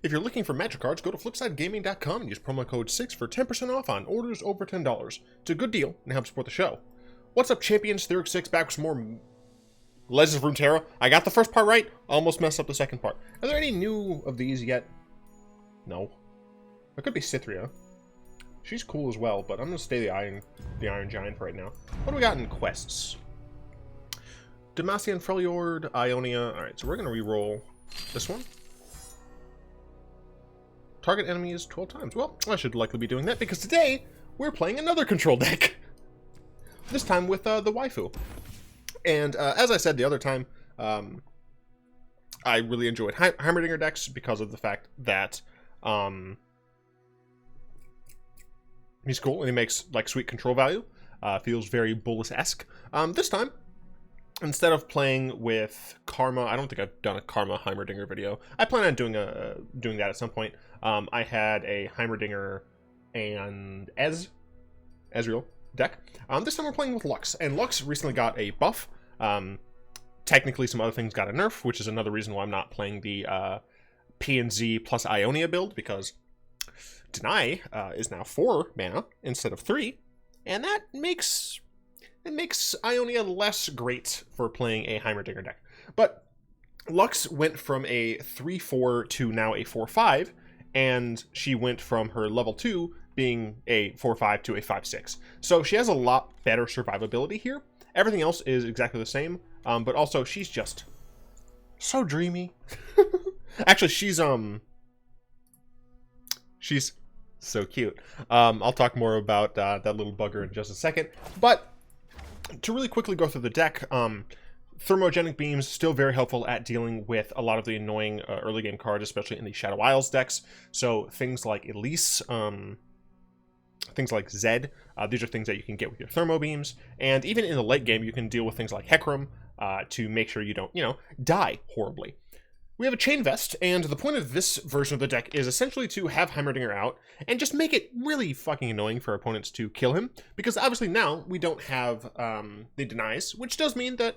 If you're looking for magic cards, go to flipsidegaming.com and use promo code 6 for 10% off on orders over $10. It's a good deal and helps support the show. What's up, champions? Theurix6 back with some more Legends of Runeterra. I got the first part right, almost messed up the second part. Are there any new of these yet? No. There could be Cythria. She's cool as well, but I'm going to stay the Iron Giant for right now. What do we got in quests? Demacia and Freljord, Ionia. Alright, so we're going to re-roll this one. Target enemies 12 times. Well, I should likely be doing that because today we're playing another control deck. This time with the waifu. And as I said the other time, I really enjoyed Heimerdinger decks because of the fact that he's cool and he makes like sweet control value. Feels very Bolas-esque. This time, instead of playing with Karma, I don't think I've done a Karma Heimerdinger video. I plan on doing that at some point. I had a Heimerdinger and Ezreal deck. This time we're playing with Lux, and Lux recently got a buff. Technically, some other things got a nerf, which is another reason why I'm not playing the P and Z plus Ionia build, because Deny is now 4 mana instead of 3, and that makes Ionia less great for playing a Heimerdinger deck. But Lux went from a 3/4 to now a 4/5, and she went from her level 2 being a 4/5 to a 5/6. So she has a lot better survivability here. Everything else is exactly the same, but also she's just so dreamy. Actually, she's so cute. I'll talk more about that little bugger in just a second. But to really quickly go through the deck, Thermogenic Beams still very helpful at dealing with a lot of the annoying early game cards, especially in the Shadow Isles decks. So things like Elise, things like Zed, these are things that you can get with your Thermo Beams. And even in the late game, you can deal with things like Hecarim to make sure you don't, die horribly. We have a Chain Vest, and the point of this version of the deck is essentially to have Heimerdinger out and just make it really fucking annoying for opponents to kill him, because obviously now we don't have the denies, which does mean that,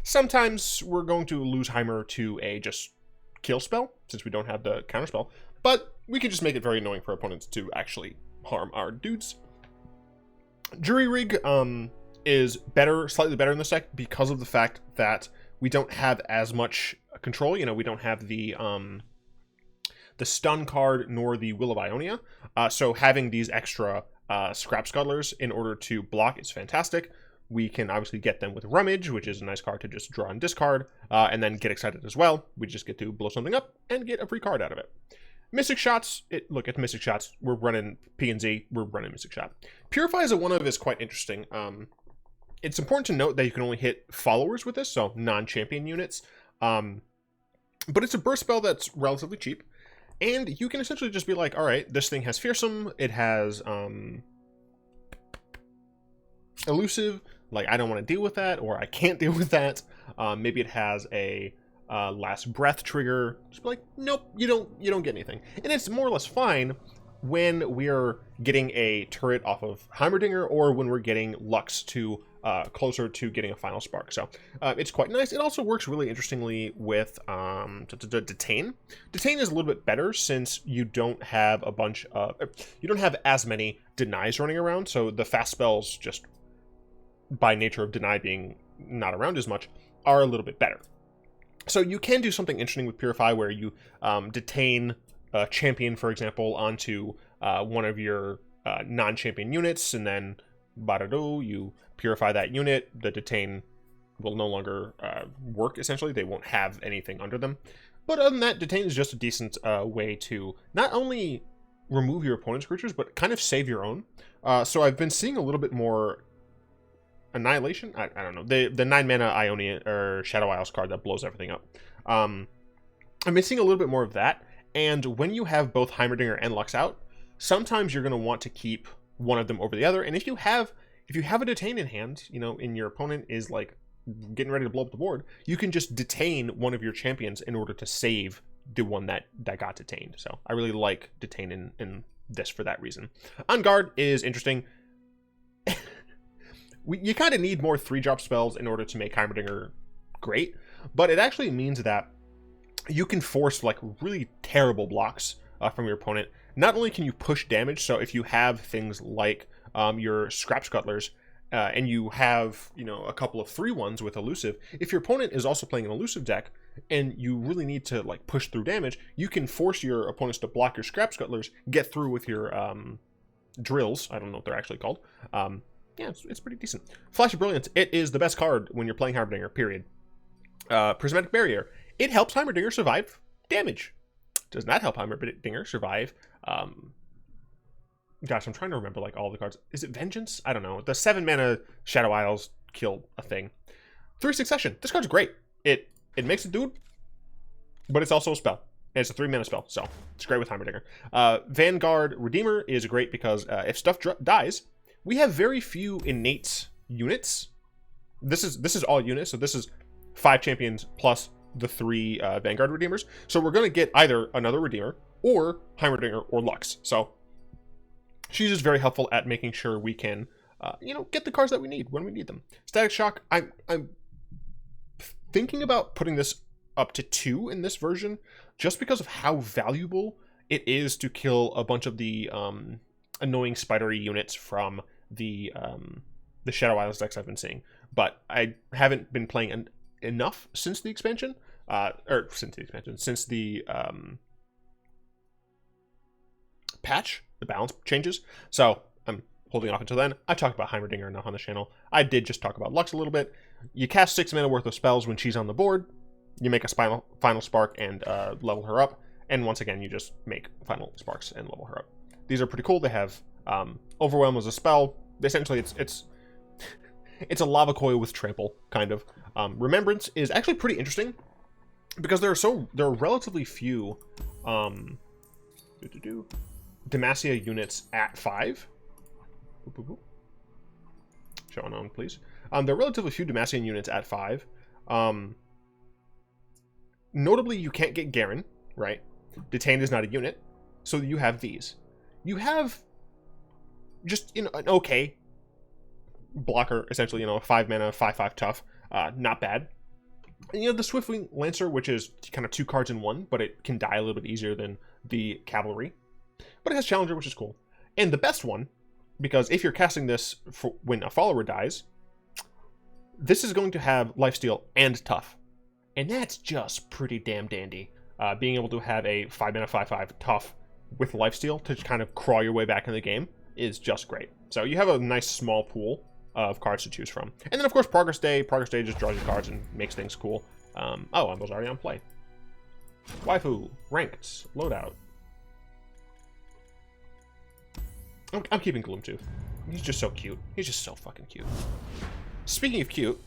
sometimes we're going to lose Heimer to a just kill spell, since we don't have the counter spell, but we can just make it very annoying for opponents to actually harm our dudes. Jury Rig is slightly better in this deck because of the fact that we don't have as much control. We don't have the stun card nor the Will of Ionia. So having these extra Scrap Scuttlers in order to block is fantastic. We can obviously get them with Rummage, which is a nice card to just draw and discard, and then get excited as well. We just get to blow something up and get a free card out of it. Mystic Shots, look at Mystic Shots, we're running P and Z, we're running Mystic Shot. Purify as a 1-of is quite interesting. It's important to note that you can only hit followers with this, so non-champion units. But it's a burst spell that's relatively cheap, and you can essentially just be like, alright, this thing has Fearsome, it has Elusive, like I don't want to deal with that, or I can't deal with that. Maybe it has a Last Breath trigger. Just be like, nope, you don't get anything. And it's more or less fine when we're getting a turret off of Heimerdinger, or when we're getting Lux to closer to getting a final spark. So it's quite nice. It also works really interestingly with Detain. Detain is a little bit better since you don't have as many denies running around. So the fast spells, just by nature of deny being not around as much, are a little bit better. So you can do something interesting with Purify where you detain a champion, for example, onto one of your non-champion units, and then you purify that unit. The detain will no longer work, essentially. They won't have anything under them. But other than that, detain is just a decent way to not only remove your opponent's creatures, but kind of save your own. So I've been seeing a little bit more Annihilation. I don't know, the 9-mana Ionia or Shadow Isles card that blows everything up. I've been seeing a little bit more of that. And when you have both Heimerdinger and Lux out, sometimes you're going to want to keep one of them over the other. And if you have a detain in hand, and your opponent is like getting ready to blow up the board, you can just detain one of your champions in order to save the one that got detained. So I really like detain in this for that reason. On Guard is interesting. You kind of need more 3-drop spells in order to make Heimerdinger great, but it actually means that you can force like really terrible blocks from your opponent. Not only can you push damage, so if you have things like your Scrap Scuttlers, and you have, you know, a couple of 3/1s with elusive, if your opponent is also playing an elusive deck and you really need to like push through damage, you can force your opponents to block your Scrap Scuttlers, get through with your drills. I don't know what they're actually called. Yeah, it's pretty decent. Flash of Brilliance, it is the best card when you're playing Heimerdinger, period. Prismatic Barrier, it helps Heimerdinger survive damage. Does not help Heimerdinger survive gosh, I'm trying to remember like all the cards. Is it Vengeance? I don't know. The 7 mana Shadow Isles kill a thing. 3 Succession. This card's great. It makes a dude, but it's also a spell. And it's a 3 mana spell, so it's great with Heimerdinger. Vanguard Redeemer is great because if stuff dies, we have very few innate units. This is all units, so this is 5 champions plus the 3 Vanguard Redeemers. So we're going to get either another Redeemer or Heimerdinger or Lux. So she's just very helpful at making sure we can, you know, get the cards that we need when we need them. Static Shock, I'm thinking about putting this up to 2 in this version, just because of how valuable it is to kill a bunch of the annoying spidery units from the Shadow Isles decks I've been seeing. But I haven't been playing enough since the expansion, since the patch, the balance changes. So I'm holding off until then. I talked about Heimerdinger enough on the channel. I did just talk about Lux a little bit. You cast 6 mana worth of spells when she's on the board. You make a final spark and level her up. And once again, you just make final sparks and level her up. These are pretty cool. They have Overwhelm as a spell. Essentially, it's a lava coil with trample, kind of. Remembrance is actually pretty interesting because there are relatively few demacia units at 5. Showing on, please. There are relatively few Demacian units at 5. Notably, you can't get Garen, right? Detained is not a unit, so you have these. You have just, you know, an okay blocker, essentially, you know, 5 mana, 5/5 tough, not bad. And you have the Swiftwing Lancer, which is kind of 2 cards in 1, but it can die a little bit easier than the Cavalry. But it has Challenger, which is cool. And the best one, because if you're casting this for when a follower dies, this is going to have Lifesteal and Tough. And that's just pretty damn dandy. Being able to have a 5 mana 5/5 Tough with Lifesteal to kind of crawl your way back in the game is just great. So you have a nice small pool of cards to choose from. And then, of course, Progress Day. Progress Day just draws you cards and makes things cool. Oh, I was already on play. Waifu, Ranked, Loadout. I'm keeping Gloomtooth. He's just so cute. He's just so fucking cute. Speaking of cute,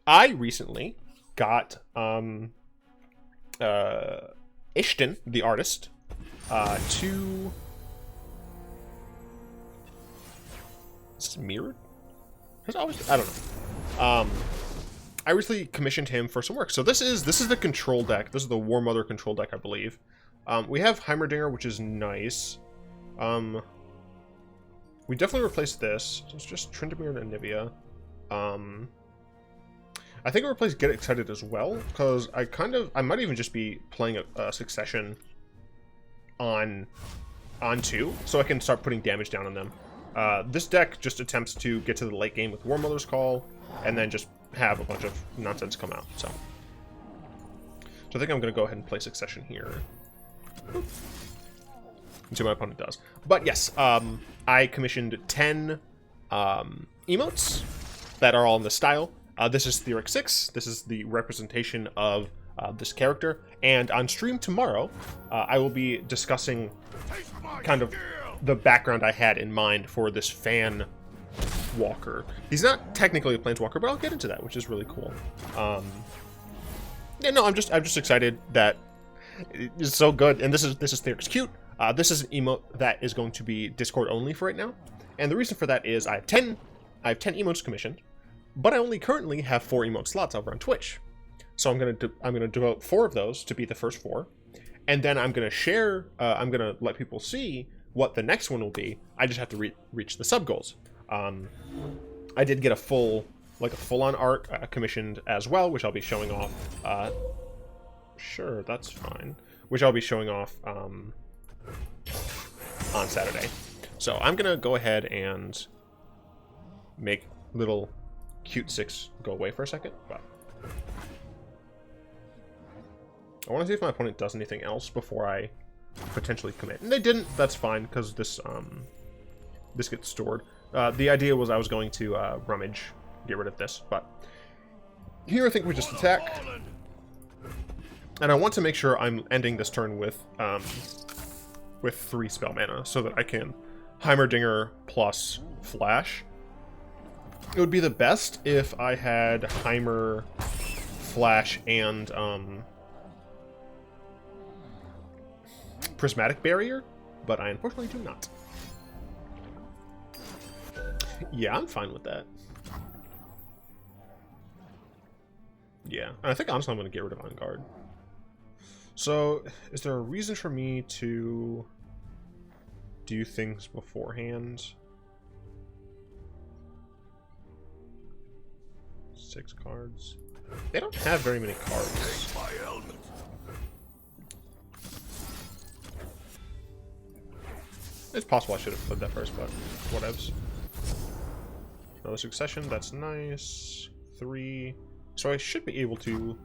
I recently got Ishton, the artist, to... Is this mirrored? I don't know. I recently commissioned him for some work. So this is the control deck. This is the War Mother control deck, I believe. We have Heimerdinger, which is nice. We definitely replaced this. So it's just Tryndamere and Anivia. I think I replaced Get Excited as well, because I might even just be playing a Succession on 2, so I can start putting damage down on them. This deck just attempts to get to the late game with War Mother's Call, and then just have a bunch of nonsense come out. So I think I'm going to go ahead and play Succession here. And see what my opponent does. But yes, I commissioned 10 emotes that are all in the style. This is Theoric 6. This is the representation of this character. And on stream tomorrow, I will be discussing kind of the background I had in mind for this fan walker. He's not technically a planeswalker, but I'll get into that, which is really cool. Yeah, no, I'm just excited that it's so good. And this is Theoric's cute. This is an emote that is going to be Discord only for right now. And the reason for that is I have 10 emotes commissioned, but I only currently have 4 emote slots over on Twitch. So I'm gonna devote 4 of those to be the first 4, and then I'm gonna share. I'm gonna let people see what the next one will be. I just have to reach the sub goals. I did get a full-on art commissioned as well, which I'll be showing off Sure, that's fine. Which I'll be showing off on Saturday. So I'm going to go ahead and make little cute 6 go away for a second. But I want to see if my opponent does anything else before I potentially commit. And they didn't. That's fine, because this gets stored. The idea was I was going to rummage, get rid of this. But here I think we just attack. And I want to make sure I'm ending this turn with 3 spell mana, so that I can Heimerdinger plus Flash. It would be the best if I had Heimer, Flash, and Prismatic Barrier, but I unfortunately do not. Yeah, I'm fine with that. Yeah, and I think honestly I'm going to get rid of On Guard. So, is there a reason for me to do things beforehand? 6 cards. They don't have very many cards. It's possible I should have played that first, but whatevs. Another Succession, that's nice. 3. So I should be able to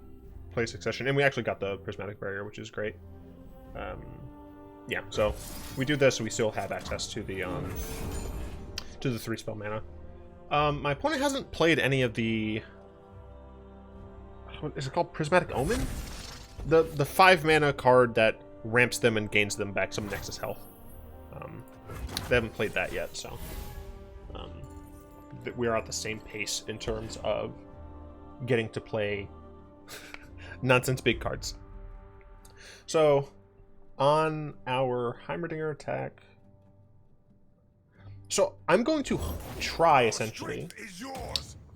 play Succession, and we actually got the Prismatic Barrier, which is great. Yeah, so we do this, we still have access to the 3 spell mana. My opponent hasn't played any of the... What is it called? Prismatic Omen? The 5 mana card that ramps them and gains them back some Nexus health. They haven't played that yet, so we are at the same pace in terms of getting to play nonsense big cards. So on our Heimerdinger attack, so I'm going to try essentially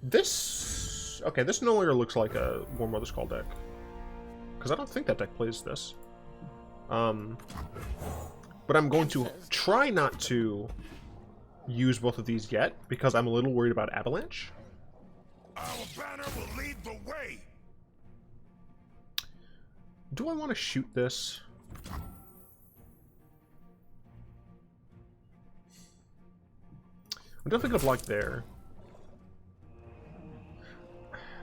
this. Okay, this no longer looks like a War Mother's Call deck, because I don't think that deck plays this. But I'm going to try not to use both of these yet, because I'm a little worried about Avalanche. Our banner will lead the way. Do I want to shoot this? I'm definitely going to block there.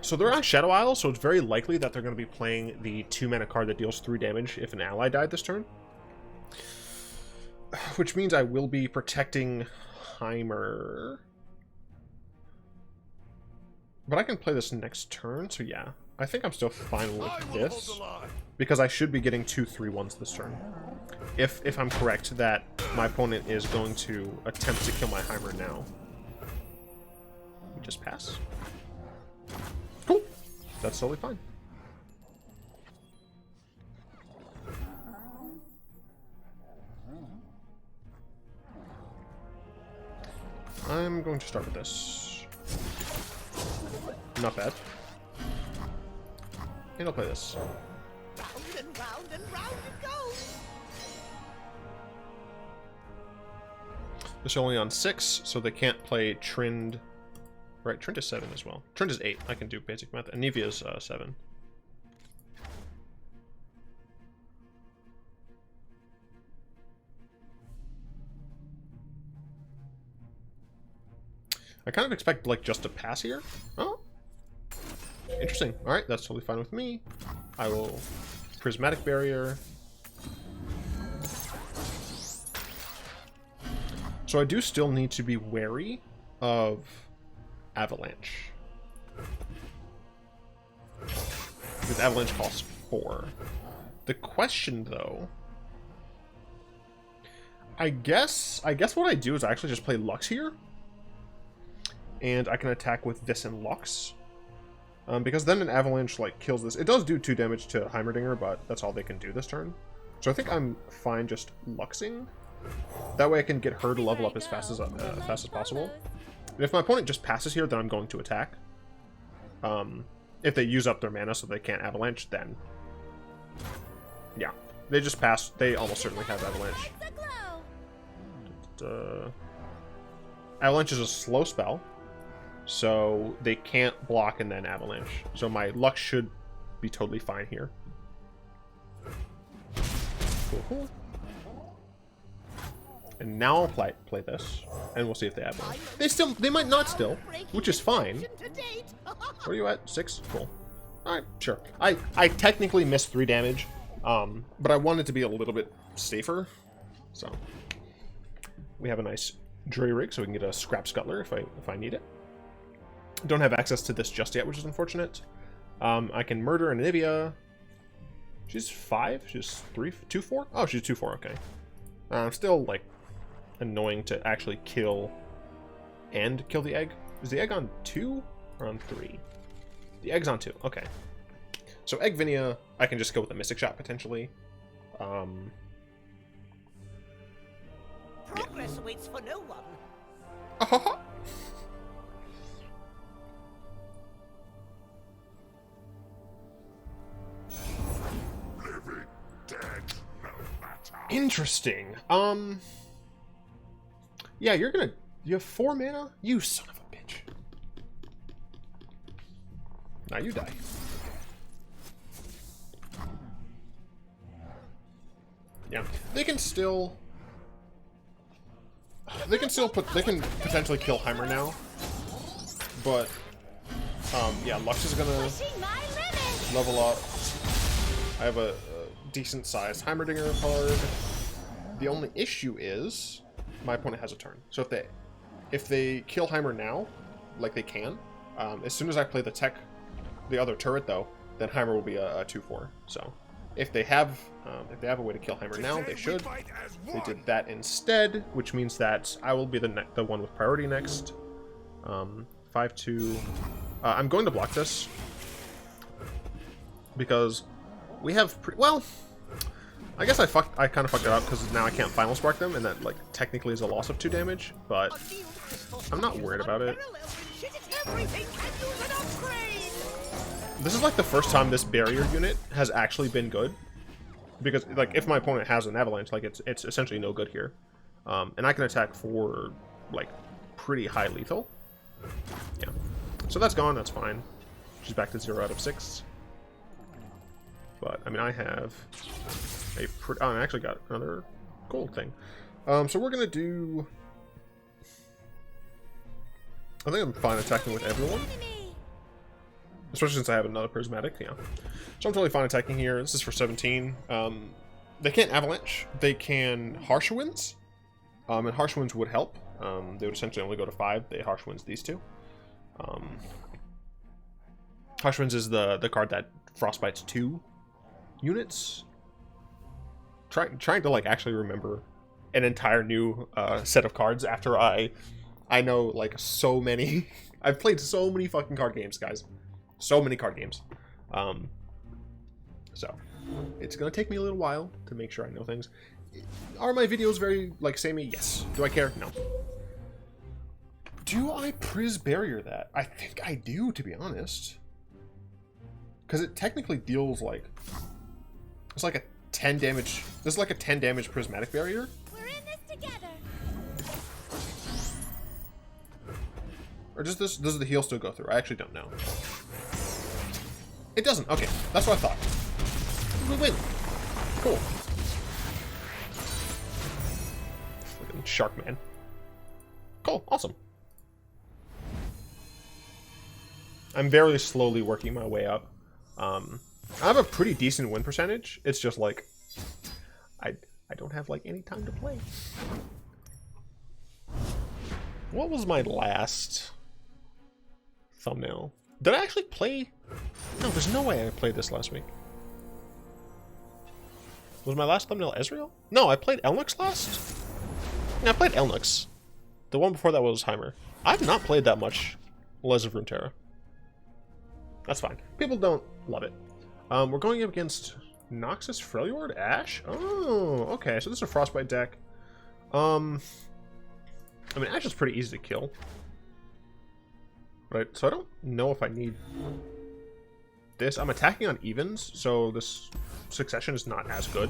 So they're on Shadow Isle, so it's very likely that they're going to be playing the 2 mana card that deals 3 damage if an ally died this turn. Which means I will be protecting Heimer. But I can play this next turn, so yeah. I think I'm still fine with this, because I should be getting 2 3/1s this turn. If I'm correct that my opponent is going to attempt to kill my Heimer now. We just pass. Cool. That's totally fine. I'm going to start with this. Not bad. And I'll play this. Round and round it goes. This is only on 6, so they can't play Trind. Right, Trind is 7 as well. Trind is 8. I can do basic math. And Nevia is 7. I kind of expect, like, just to pass here. Oh. Interesting. Alright, that's totally fine with me. I will Prismatic Barrier. So I do still need to be wary of Avalanche. Because Avalanche costs 4. The question, though... I guess what I do is I actually just play Lux here. And I can attack with this and Lux. Because then an Avalanche, like, kills this. It does do 2 damage to Heimerdinger, but that's all they can do this turn. So I think I'm fine just Luxing. That way I can get her to level up as fast as possible. And if my opponent just passes here, then I'm going to attack. If they use up their mana so they can't Avalanche, then... yeah. They just pass. They almost certainly have Avalanche. Avalanche is a slow spell. So they can't block and then Avalanche. So my Lux should be totally fine here. Cool. And now I'll play this, and we'll see if they have one. They might not still, which is fine. Where are you at? 6? Cool. Alright, sure. I technically missed 3 damage, but I wanted to be a little bit safer, so. We have a nice jury rig, so we can get a scrap scuttler if I need it. Don't have access to this just yet, which is unfortunate. I can murder an Anivia. She's 5? She's 2, 4? Oh, she's 2, 4, okay. Still, like, annoying to actually kill and kill the egg. Is the egg on 2 or on 3? The egg's on 2, okay. So Egg Vinia, I can just go with a Mystic Shot, potentially. Progress waits for no one. Living dead, no matter. Interesting. Yeah, you have 4 mana? You son of a bitch. Now you die. Yeah, they can potentially kill Heimer now, but yeah, Lux is gonna level up. I have a decent sized Heimerdinger card. The only issue is my opponent has a turn, so if they kill Heimer now, like they can, as soon as I play the other turret though, then Heimer will be a 2/4. So if they have a way to kill Heimer now, they should. They did that instead, which means that I will be the one with priority next. 5/2. I'm going to block this because we have well. I guess I kind of fucked it up because now I can't Final Spark them, and that like technically is a loss of 2 damage. But I'm not worried about it. This is like the first time this barrier unit has actually been good. Because, like, if my opponent has an avalanche, like, it's essentially no good here. And I can attack for, like, pretty high lethal. Yeah. So that's gone, that's fine. She's back to 0 out of 6. But, I mean, I have a pretty... Oh, I actually got another gold thing. So we're gonna do... I think I'm fine attacking with everyone. Especially since I have another prismatic, yeah. So I'm totally fine attacking here. This is for 17. They can't avalanche. They can harsh winds. And harsh winds would help. They would essentially only go to 5. They harsh winds these 2. Harsh winds is the card that frostbites 2 units. Trying to like actually remember an entire new set of cards after I know like so many. I've played so many fucking card games, guys. So many card games. So it's gonna take me a little while to make sure I know things. Are my videos very like samey? Yes. Do I care? No. Do I Priz Barrier that? I think I do, to be honest. Because it technically deals like it's like a 10 damage. This is like a 10 damage prismatic barrier. We're in this together. Or does the heal still go through? I actually don't know. It doesn't. Okay, that's what I thought. We win. Cool. Fucking shark man. Cool. Awesome. I'm very slowly working my way up. I have a pretty decent win percentage. It's just like I don't have like any time to play. What was my last thumbnail? Did I actually play? No, there's no way I played this last week. Was my last thumbnail Ezreal? No, I played Elnux last? Yeah, I played Elnux. The one before that was Heimer. I've not played that much Les of Runeterra. That's fine. People don't love it. We're going up against Noxus Freljord Ashe? Oh, okay. So this is a Frostbite deck. I mean, Ashe is pretty easy to kill. Right, so I don't know if I need this. I'm attacking on evens, so this succession is not as good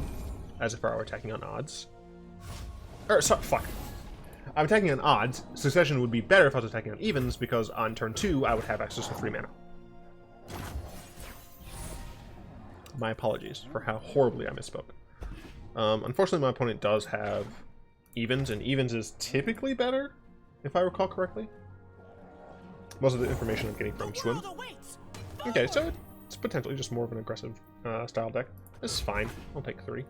as if I were attacking on odds. Or, sorry, fuck. I'm attacking on odds. Succession would be better if I was attacking on evens, because on turn 2, I would have access to 3 mana. My apologies for how horribly I misspoke. Unfortunately, my opponent does have evens, and evens is typically better, if I recall correctly. Most of the information I'm getting from Swim. Okay, so it's potentially just more of an aggressive style deck. This is fine. I'll take 3.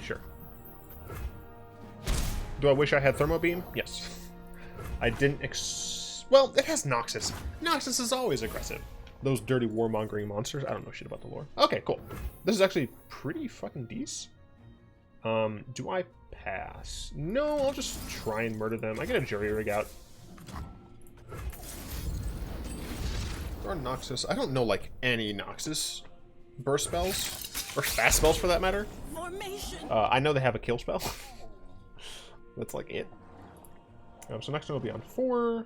Sure. Do I wish I had Thermo Beam? Yes. I didn't well, it has Noxus. Noxus is always aggressive. Those dirty warmongering monsters. I don't know shit about the lore. Okay, cool. This is actually pretty fucking decent. Do I pass? No, I'll just try and murder them. I get a jury rig out. Or Noxus. I don't know, like, any Noxus burst spells. Or fast spells, for that matter. I know they have a kill spell. That's, like, it. So next one will be on 4.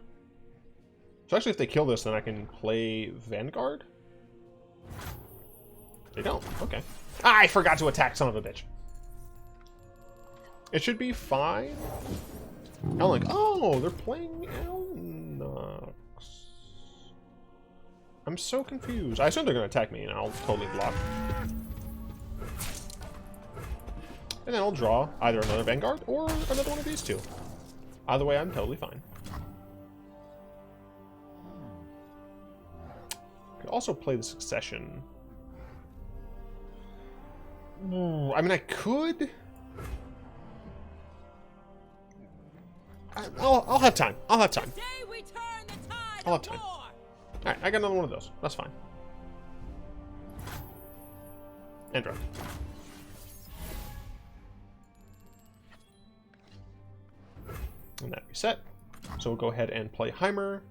So actually, if they kill this, then I can play Vanguard? They don't. Okay. Ah, I forgot to attack, son of a bitch. It should be fine. I'm like, oh, they're playing Elnox. I'm so confused. I assume they're going to attack me, and I'll totally block. And then I'll draw either another Vanguard or another one of these two. Either way, I'm totally fine. I could also play the Succession. Ooh, I mean, I could. I'll have time. I'll have time. I'll have time. Alright, I got another one of those. That's fine. And draw. And that reset. So we'll go ahead and play Heimer.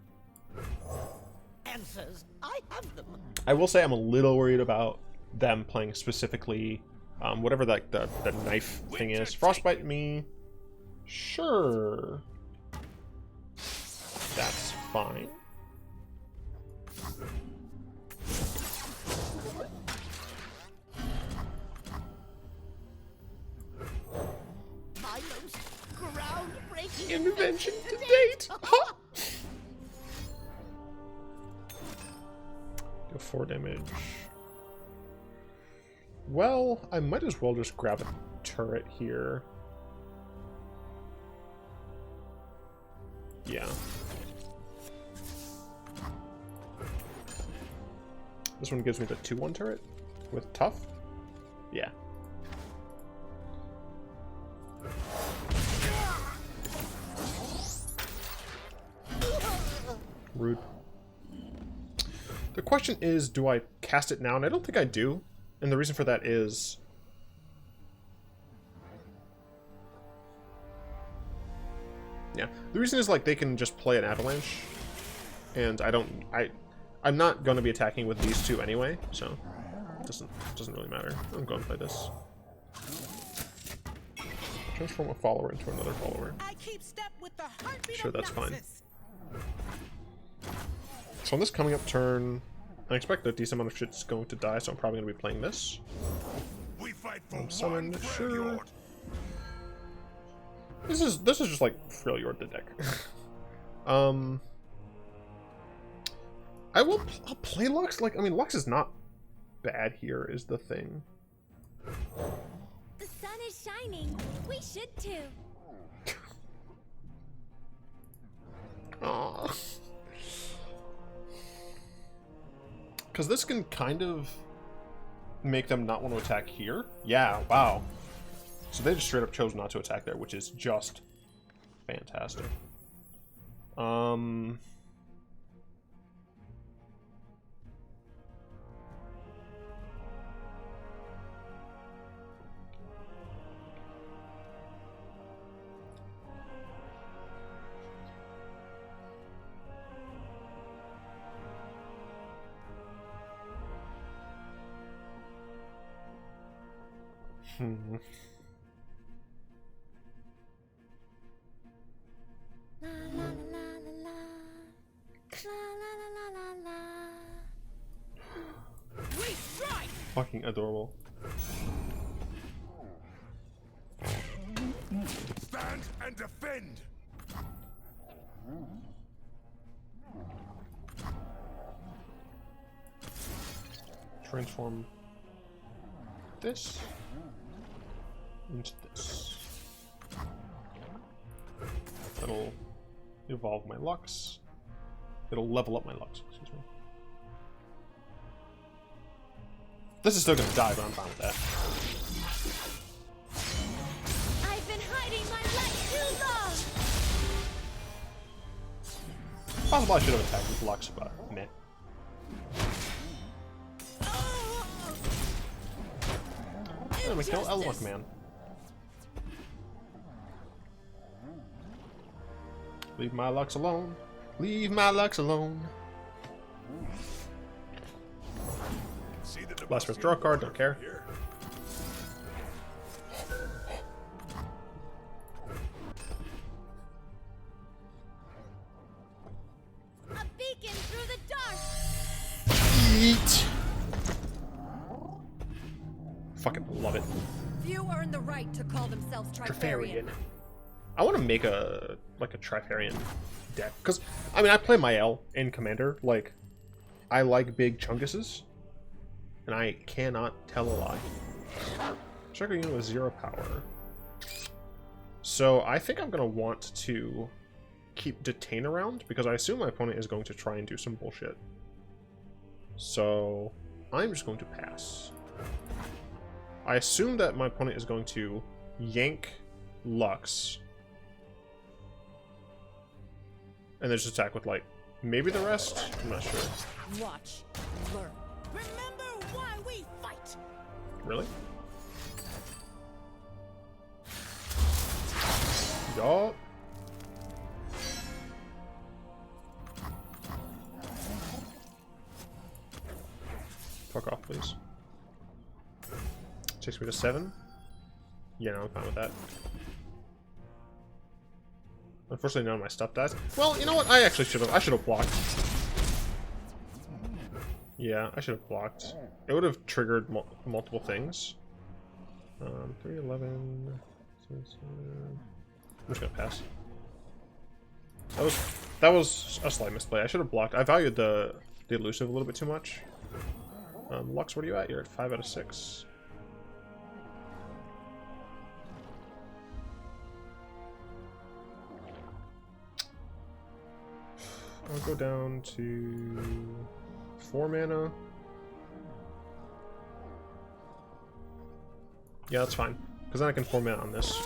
Answers, I have them. I will say I'm a little worried about them playing specifically whatever the knife thing is. Frostbite me. Sure. That's fine. My most groundbreaking Invention to date. Huh? Go 4 damage. Well, I might as well just grab a turret here. Yeah. This one gives me the 2-1 turret with tough. Yeah. Rude. The question is, do I cast it now? And I don't think I do. And the reason for that is... yeah. The reason is, like, they can just play an avalanche. And I'm not going to be attacking with these two anyway, so it doesn't really matter. I'm going to play this. Transform a follower into another follower. I keep step with the heartbeat. Sure, that's fine. Noxus. So on this coming up turn, I expect a decent amount of shit's going to die, so I'm probably going to be playing this. We fight for Summon, one sure. Freljord. This is just like Freljord the deck. I'll play Lux. Like, I mean, Lux is not bad here, is the thing. The sun is shining. We should too. Aww. Because this can kind of make them not want to attack here. Yeah, wow. So they just straight up chose not to attack there, which is just fantastic. La la la la la. La la la la la la. We strike. Fucking adorable. Stand and defend. Transform this. into this. That'll evolve my Lux. It'll level up my Lux, excuse me. This is still gonna die, but I'm fine with that. I've been hiding my light too long. Possibly I should have attacked with Lux, but meh. I'm gonna kill Elwok Man. Leave my Lux alone. Leave my Lux alone. See the Last first draw card, don't care. here. A beacon through the dark. Eat. Fucking love it. Few earn the right to call themselves Trifarian. I want to make a Trifarian deck because I mean I play my L in Commander. Like I like big chunguses, and I cannot tell a lie. Striker unit with 0 power. So I think I'm gonna want to keep Detain around because I assume my opponent is going to try and do some bullshit. So I'm just going to pass. I assume that my opponent is going to yank Lux. And then just attack with, like, maybe the rest? I'm not sure. Watch, learn. Remember why we fight. Really? Yup. Fuck off, please. Takes me to 7. Yeah, no, I'm fine with that. Unfortunately, none of my stuff dies. Well, you know what? I actually should have. I should have blocked. Yeah, I should have blocked. It would have triggered multiple things. 311. I'm just gonna pass. That was a slight misplay. I should have blocked. I valued the elusive a little bit too much. Lux, what are you at? You're at 5 out of 6. I'll go down to 4 mana. Yeah, that's fine. Because then I can 4 mana on this.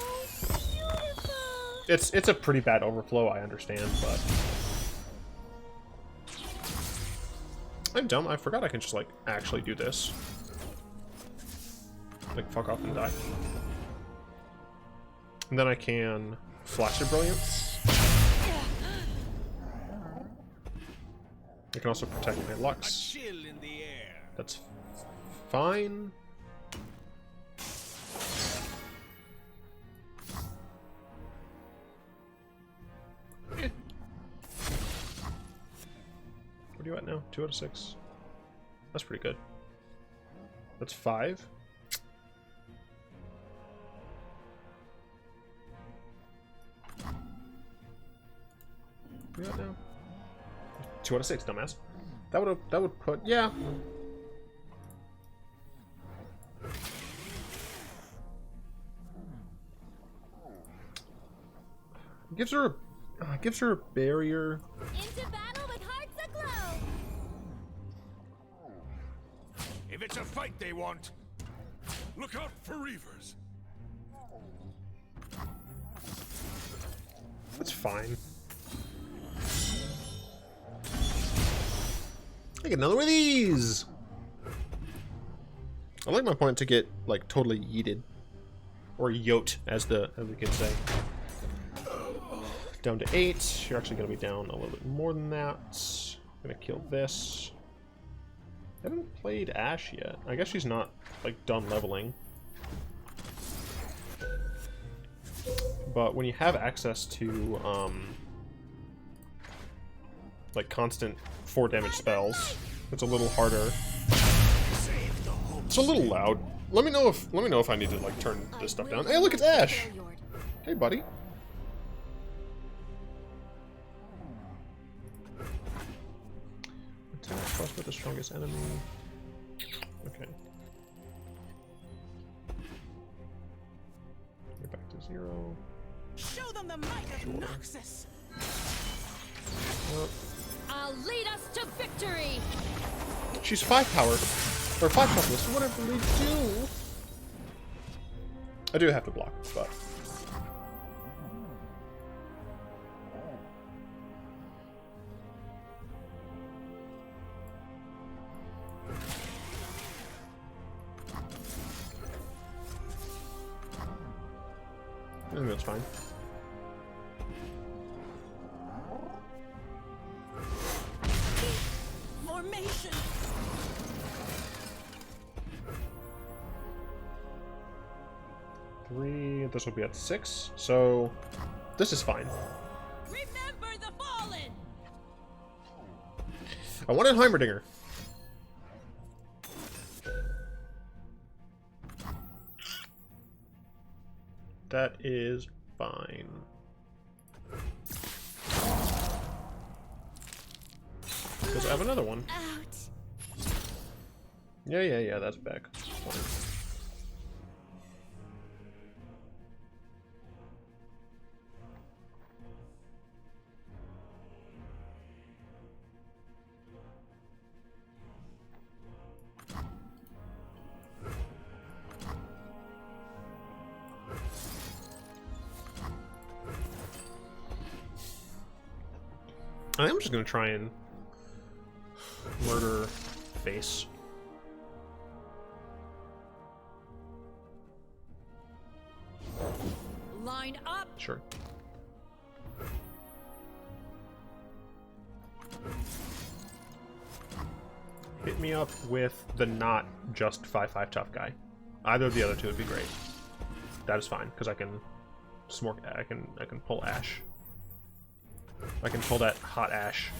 It's a pretty bad overflow, I understand, but I'm dumb. I forgot I can just like actually do this. Like fuck off and die. And then I can Flash of Brilliance. I can also protect my Lux. Chill in the air. That's fine. What are you at now? 2 out of 6. That's pretty good. That's 5. What are you at now? 2 out of 6, dumbass. That would put, yeah. Gives her a barrier. Into battle with hearts aglow. If it's a fight they want, look out for Reavers. That's fine. I get another one of these. I like my opponent to get like totally yeeted, or yote, as the kids say. Down to 8. You're actually gonna be down a little bit more than that. Gonna kill this. I haven't played Ashe yet. I guess she's not like done leveling. But when you have access to like constant 4 damage spells, it's a little harder. It's a little loud. Let me know if I need to like turn this stuff down. Hey, look, it's Ashe. Hey, buddy. Attack plus with the strongest enemy. Okay. Noxus. Well, I'll lead us to victory. she's 5 power. Or 5 toughness. Whatever they do. I do have to block, but. I think that's fine. Formation. Three. This will be at 6. So this is fine. Remember the fallen. I wanted Heimerdinger. That is fine. Because I have another one. Out. Yeah, that's back. Fine. I think I'm just gonna try and murder face. Line up. Sure. Hit me up with the not just 5/5 tough guy. Either of the other two would be great. That is fine because I can smork. I can pull Ashe. I can pull that hot Ashe.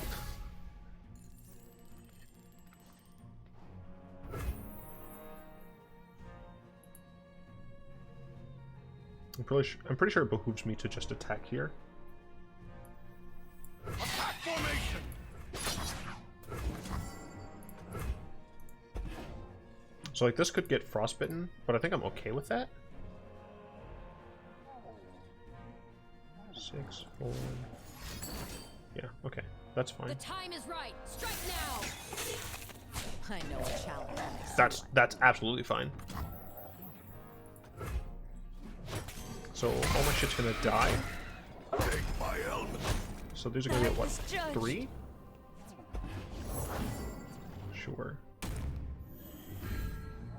I'm pretty sure it behooves me to just attack here. Attack formation. So like this could get frostbitten, but I think I'm okay with that. 6, 4. Yeah, okay, that's fine. The time is right. Strike now. I know a challenge. That's absolutely fine. So all my shit's gonna die. Take my helmet. So these are gonna get what? 3? Sure.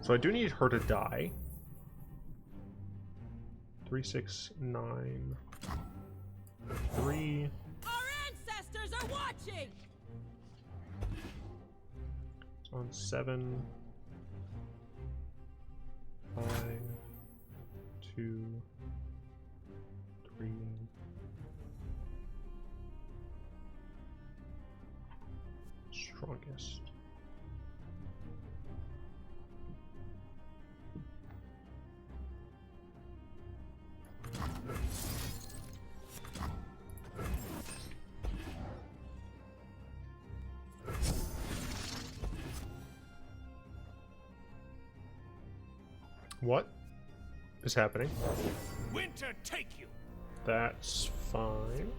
So I do need her to die. 3, 6, 9. 3. Our ancestors are watching. It's on 7. 5. 2. 3. Strongest. What is happening? Winter take you. That's fine.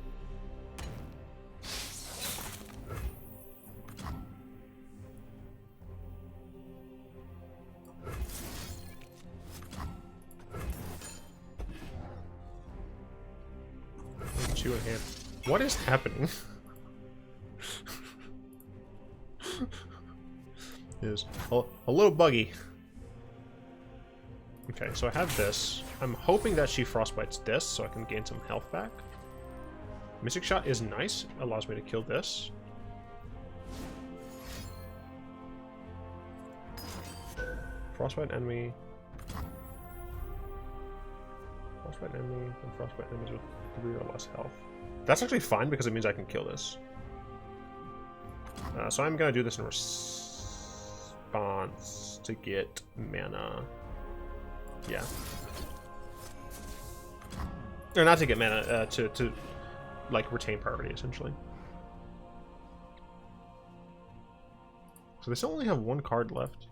Two in hand. What is happening? Is a little buggy. Okay, so I have this. I'm hoping that she frostbites this so I can gain some health back. Mystic Shot is nice. It allows me to kill this. Frostbite enemy. Frostbite enemy and frostbite enemies with 3 or less health. That's actually fine because it means I can kill this. So I'm gonna do this in response to get mana. Yeah. Or not to get mana, to like retain priority essentially. So they still only have 1 card left.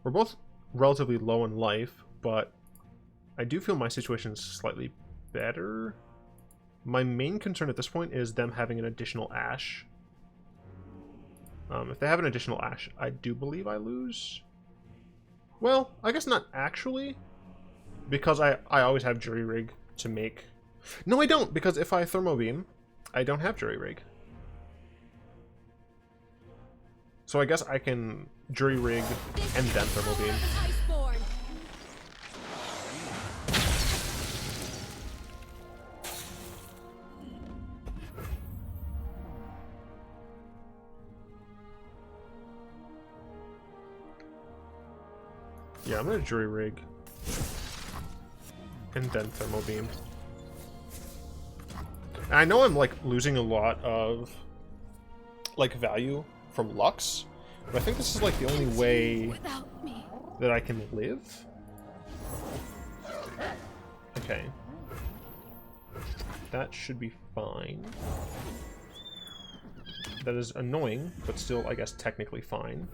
We're both relatively low in life, but I do feel my situation is slightly better. My main concern at this point is them having an additional Ashe. If they have an additional Ashe, I do believe I lose. Well, I guess not actually, because I always have Jury Rig to make... No, I don't, because if I Thermo Beam, I don't have Jury Rig. So I guess I can Jury Rig and then Thermo Beam. Yeah, I'm gonna Jury Rig and then Thermo Beam. And I know I'm like losing a lot of like value from Lux, but I think this is like the only way that I can live. Okay. That should be fine. That is annoying, but still, I guess, technically fine.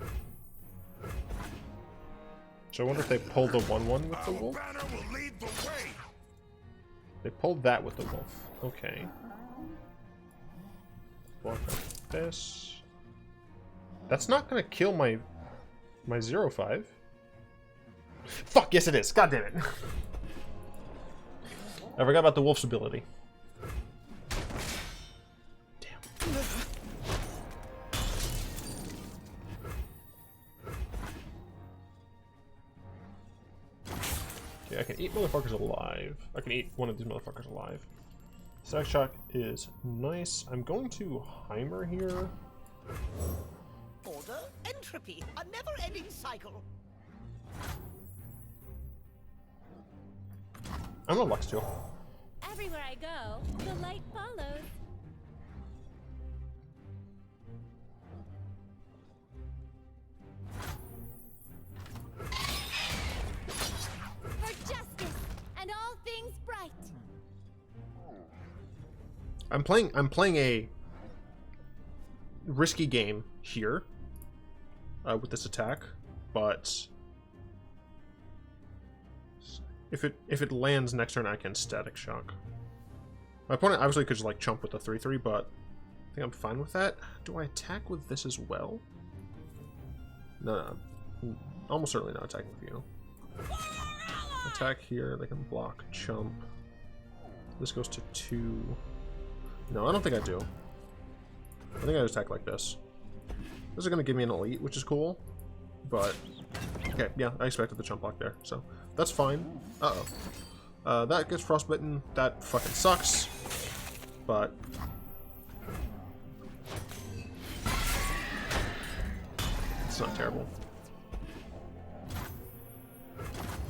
So I wonder if they pulled the 1/1 with the wolf? They pulled that with the wolf. Okay. Block up this. That's not gonna kill my 0/5. Fuck, yes it is. God damn it. I forgot about the wolf's ability. Damn. Okay, I can eat motherfuckers alive. I can eat one of these motherfuckers alive. Static Shock is nice. I'm going to Heimer here. Order, entropy, a never-ending cycle. I'm gonna Lux too. Everywhere I go, the light follows. For justice and all things bright. I'm playing a risky game here with this attack, but if it lands next turn, I can Static Shock. My opponent obviously could just like chump with the 3/3, but I think I'm fine with that. Do I attack with this as well? No, almost certainly not attacking with you. Attack here, they can block, chump. This goes to 2. No, I don't think I do. I think I just attack like this. This is going to give me an elite, which is cool. But, okay, yeah, I expected the chump block there, so that's fine. Uh-oh. That gets frostbitten. That fucking sucks. But it's not terrible.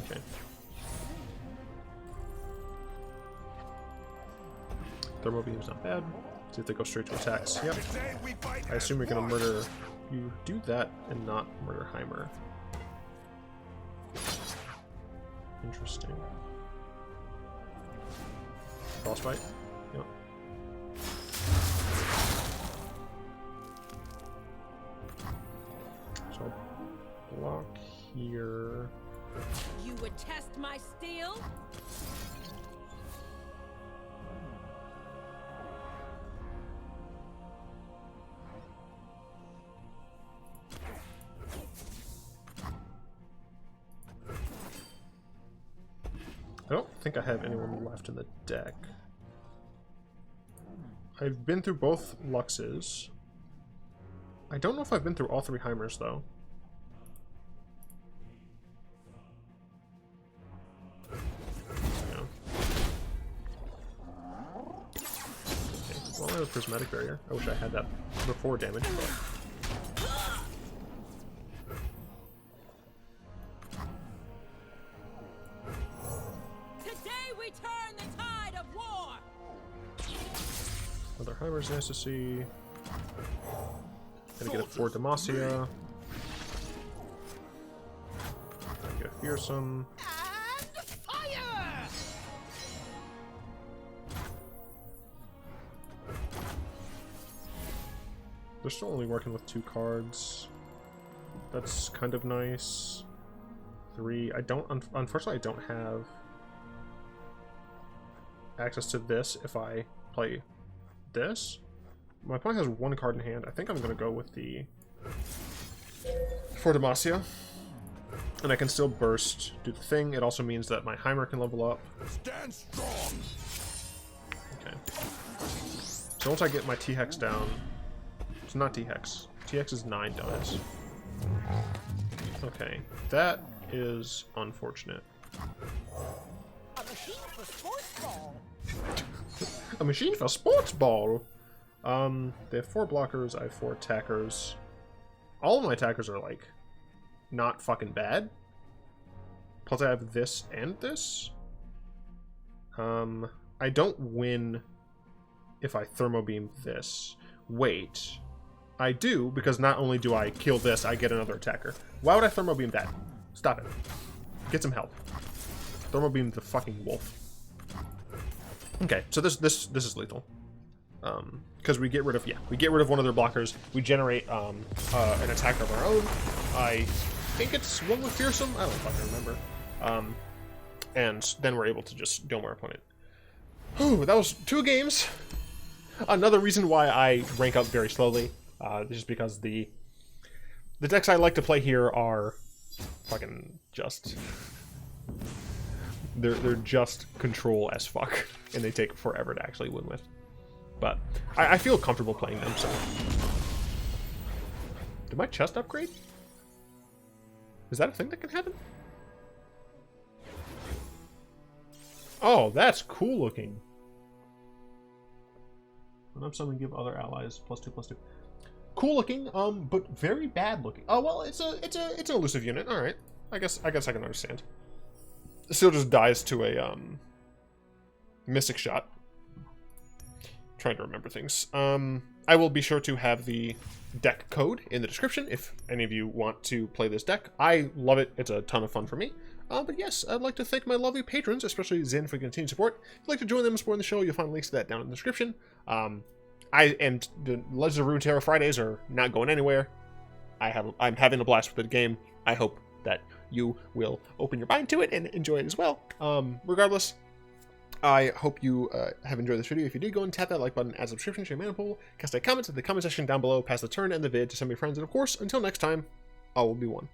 Okay. Thermal Beam's not bad. See if they go straight to attacks. Yep. I assume you're gonna murder. You do that and not murder Heimer. Interesting. Frostbite? Yep. So block here. You would test my steel? I don't think I have anyone left in the deck. I've been through both Luxes. I don't know if I've been through all 3 Heimers, though. Yeah. Okay. Well, I have a Prismatic Barrier. I wish I had that before damage, but... Other Heimer's nice to see. Gonna get a 4 Demacia. Gonna get a Fearsome. And fire! They're still only working with 2 cards. That's kind of nice. 3. I don't. Unfortunately, I don't have access to this if I play this. My opponent has 1 card in hand. I think I'm going to go with the... for demacia. And I can still burst, do the thing. It also means that my Heimer can level up. Stand strong. Okay. So once I get my T-Hex down... It's not T-Hex. T-Hex is 9 donuts. Okay. That is unfortunate. A machine for sports ball. A machine for sports ball! They have 4 blockers, I have 4 attackers. All of my attackers are, like, not fucking bad. Plus I have this and this. I don't win if I thermo beam this. Wait. I do, because not only do I kill this, I get another attacker. Why would I thermo beam that? Stop it. Get some help. Thermo beam the fucking wolf. Okay, so this is lethal. Because we get rid of one of their blockers. We generate an attacker of our own. I think it's one with fearsome. I don't fucking remember. And then we're able to just dome our opponent. Whew, that was 2 games. Another reason why I rank up very slowly, just because the decks I like to play here are fucking just... They're just control as fuck, and they take forever to actually win with. But I feel comfortable playing them, so... Did my chest upgrade? Is that a thing that can happen? Oh, that's cool looking. When up summon, give other allies +2/+2. Cool looking, but very bad looking. Oh well, it's an elusive unit. All right, I guess I can understand. Still just dies to a mystic shot. Trying to remember things. I will be sure to have the deck code in the description if any of you want to play this deck. I love it. It's a ton of fun for me. But yes, I'd like to thank my lovely patrons, especially Zin, for continued support. If you'd like to join them and support the show, you'll find links to that down in the description. And the Legends of Runeterra Fridays are not going anywhere. I'm having a blast with the game. I hope that you will open your mind to it and enjoy it as well. Regardless, I hope you have enjoyed this video. If you did, go and tap that like button, add subscription, share maniple, cast a comment in the comment section down below, pass the turn and the vid to some of your friends, and of course, until next time, I will be one.